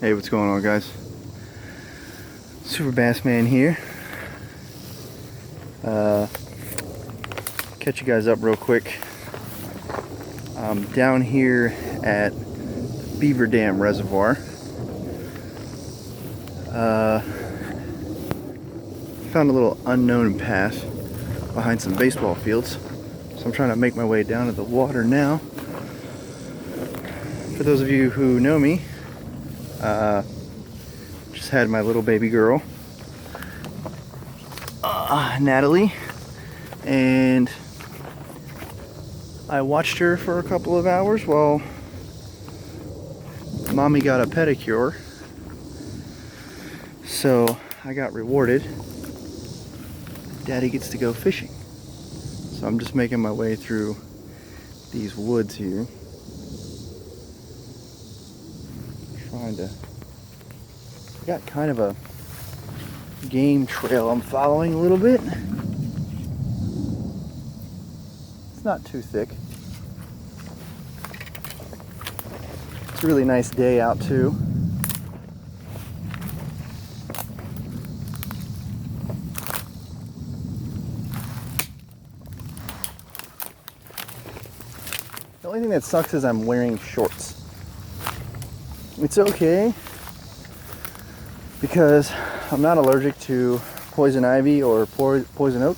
Hey, what's going on, guys? SuperBassMan here. Catch you guys up real quick. I'm down here at Beaverdam Reservoir. Found a little unknown path behind some baseball fields, so I'm trying to make my way down to the water now. For those of you who know me, just had my little baby girl, Natalie, and I watched her for a couple of hours while mommy got a pedicure. So I got rewarded. Daddy gets to go fishing. So I'm just making my way through these woods here, trying to, I got kind of a game trail I'm following a little bit. It's not too thick. It's a really nice day out too. The only thing that sucks is I'm wearing shorts. It's okay because I'm not allergic to poison ivy or poison oak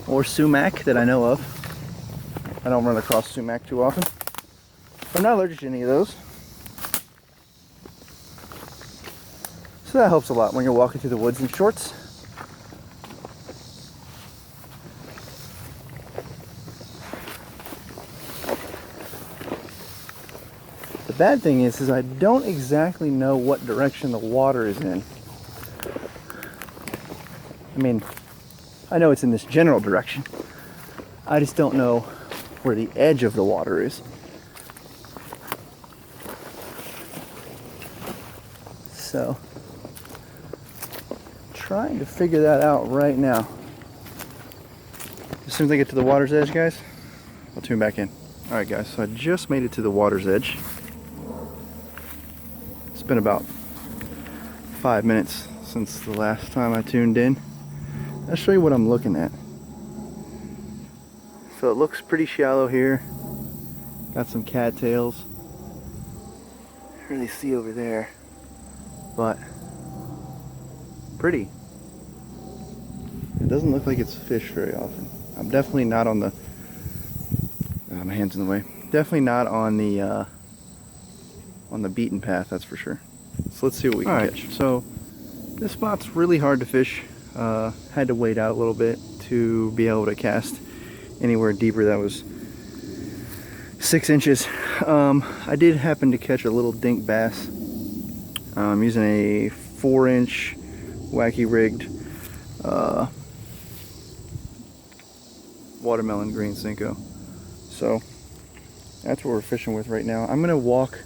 or sumac that I know of. I don't run across sumac too often. I'm not allergic to any of those. So that helps a lot when you're walking through the woods in shorts. The bad thing is I don't exactly know what direction the water is in. I mean, I know it's in this general direction. I just don't know where the edge of the water is. So, trying to figure that out right now. As soon as I get to the water's edge, guys, I'll tune back in. Alright guys, so I just made it to the water's edge. It's been about 5 minutes since the last time I tuned in. I'll show you what I'm looking at. So it looks pretty shallow here. Got some cattails. Really see over there, but pretty. It doesn't look like it's fished very often. I'm definitely not on the. My hand's in the way. Definitely not on the beaten path. That's for sure. So let's see what we can catch. So this spot's really hard to fish. Had to wait out a little bit to be able to cast anywhere deeper that was 6 inches. I did happen to catch a little dink bass using a 4-inch wacky rigged watermelon green Senko. So that's what we're fishing with right now. I'm gonna walk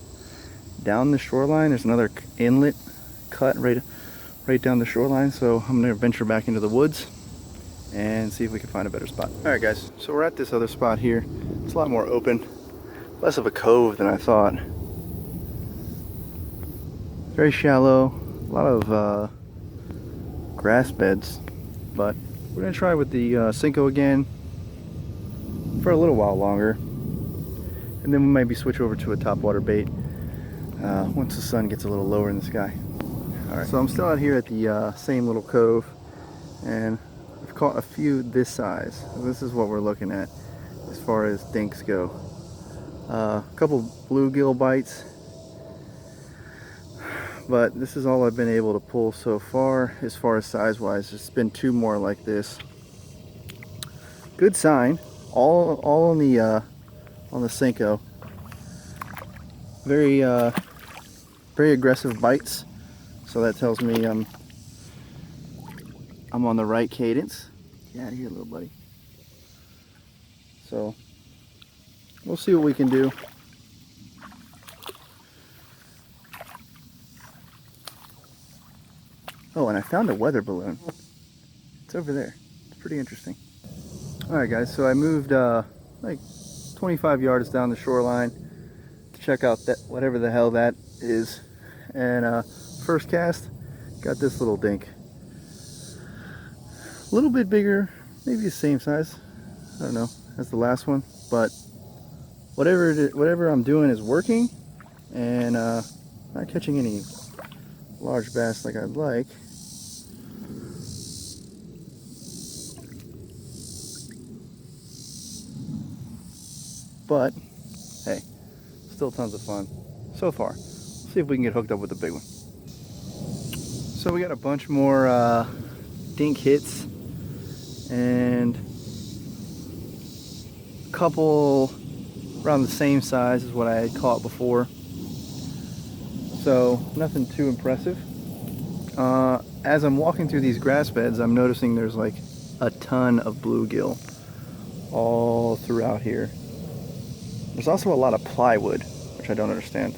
down the shoreline. There's another inlet cut right down the shoreline, so I'm gonna venture back into the woods and see if we can find a better spot. Alright guys, so we're at this other spot here. It's a lot more open, less of a cove than I thought. Very shallow, a lot of grass beds, but we're gonna try with the Senko again for a little while longer, and then we maybe switch over to a topwater bait once the sun gets a little lower in the sky. Alright, so I'm still out here at the same little cove, and I've caught a few this size. This is what we're looking at as far as dinks go. A couple bluegill bites, but this is all I've been able to pull so far as size wise. It's been 2 more like this. Good sign. All on the Senko. Very aggressive bites. So that tells me I'm on the right cadence. Get out of here, little buddy. So we'll see what we can do. Oh, and I found a weather balloon. It's over there. It's pretty interesting. Alright guys, so I moved like 25 yards down the shoreline to check out that whatever the hell that is. and first cast, got this little dink. A little bit bigger, maybe the same size, I don't know, as the last one, but whatever I'm doing is working, and not catching any large bass like I'd like. But hey, still tons of fun so far. See if we can get hooked up with the big one. So we got a bunch more dink hits and a couple around the same size as what I had caught before. So nothing too impressive. As I'm walking through these grass beds, I'm noticing there's like a ton of bluegill all throughout here. There's also a lot of plywood, which I don't understand.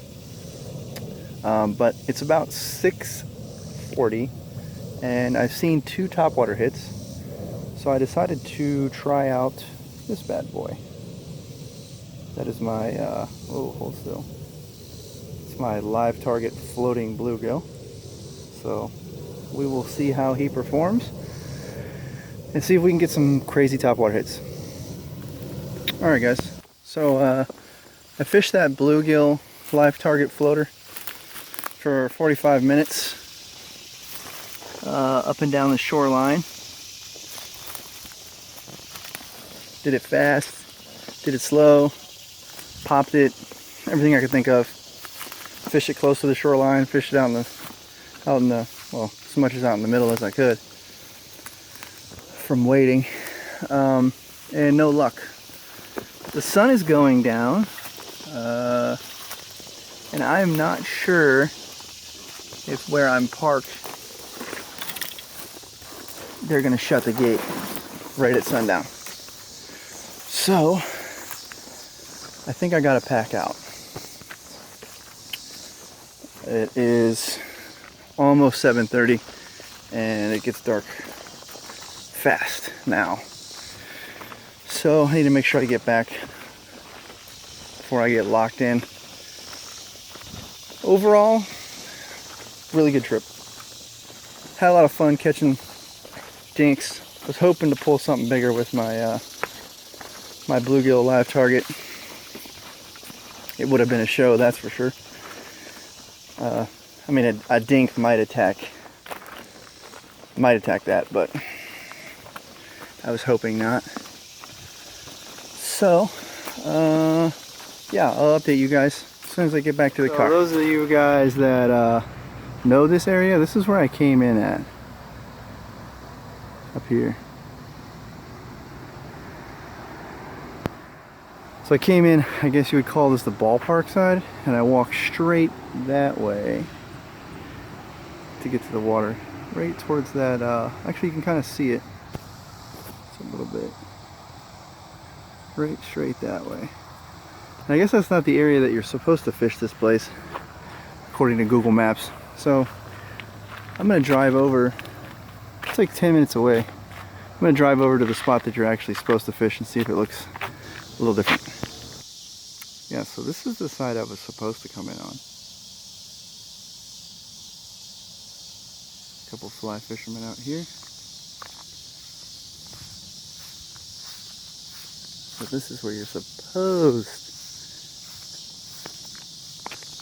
But it's about 6:40, and I've seen 2 topwater hits, so I decided to try out this bad boy. That is my, oh, hold still. It's my live target floating bluegill. So we will see how he performs and see if we can get some crazy topwater hits. Alright guys, so I fished that bluegill live target floater for 45 minutes up and down the shoreline. Did it fast, did it slow, popped it, everything I could think of. Fished it close to the shoreline, fished it out in the, well, as much as out in the middle as I could from waiting, and no luck. The sun is going down, and I'm not sure if where I'm parked they're gonna shut the gate right at sundown. So I think I gotta pack out. It is almost 7:30 and it gets dark fast now. So I need to make sure I get back before I get locked in. Overall, really good trip. Had a lot of fun catching dinks. Was hoping to pull something bigger with my my bluegill live target. It would have been a show, that's for sure. I mean, a dink might attack that, but I was hoping not. So, yeah, I'll update you guys as soon as I get back to the car. Those of you guys that know this area, this is where I came in at. Up here. So I came in, I guess you would call this the ballpark side, and I walked straight that way to get to the water. Right towards that, actually you can kind of see it. Just a little bit. Right straight that way. And I guess that's not the area that you're supposed to fish this place, according to Google Maps. So I'm gonna drive over. It's like 10 minutes away. I'm gonna drive over to the spot that you're actually supposed to fish and see if it looks a little different. Yeah, so this is the side I was supposed to come in on. A couple fly fishermen out here. So this is where you're supposed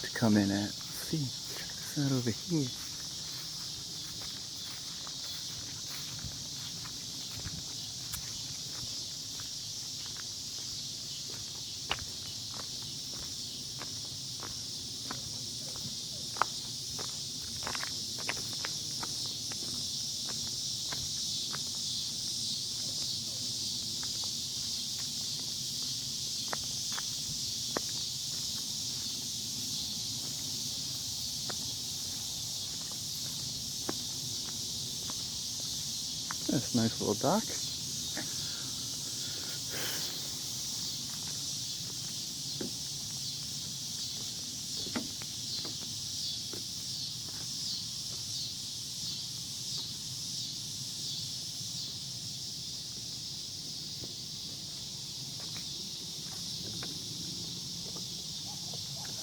to come in at. Let's see, check this out over here. That's a nice little dock.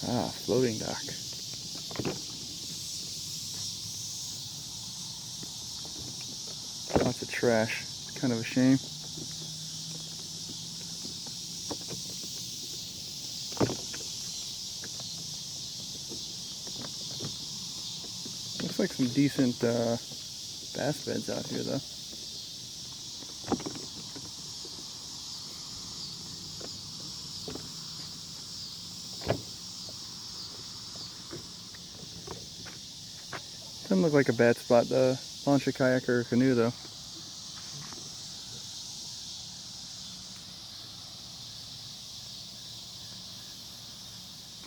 Ah, floating dock. lots of trash. It's kind of a shame. Looks like some decent bass beds out here though. Doesn't look like a bad spot to launch a kayak or a canoe though.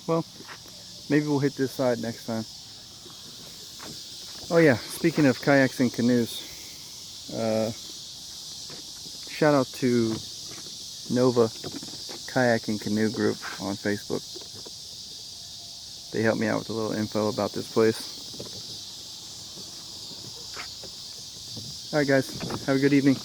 Well, maybe we'll hit this side next time. Oh yeah, speaking of kayaks and canoes, shout out to Nova Kayak and Canoe Group on Facebook. They helped me out with a little info about this place. Alright guys, have a good evening.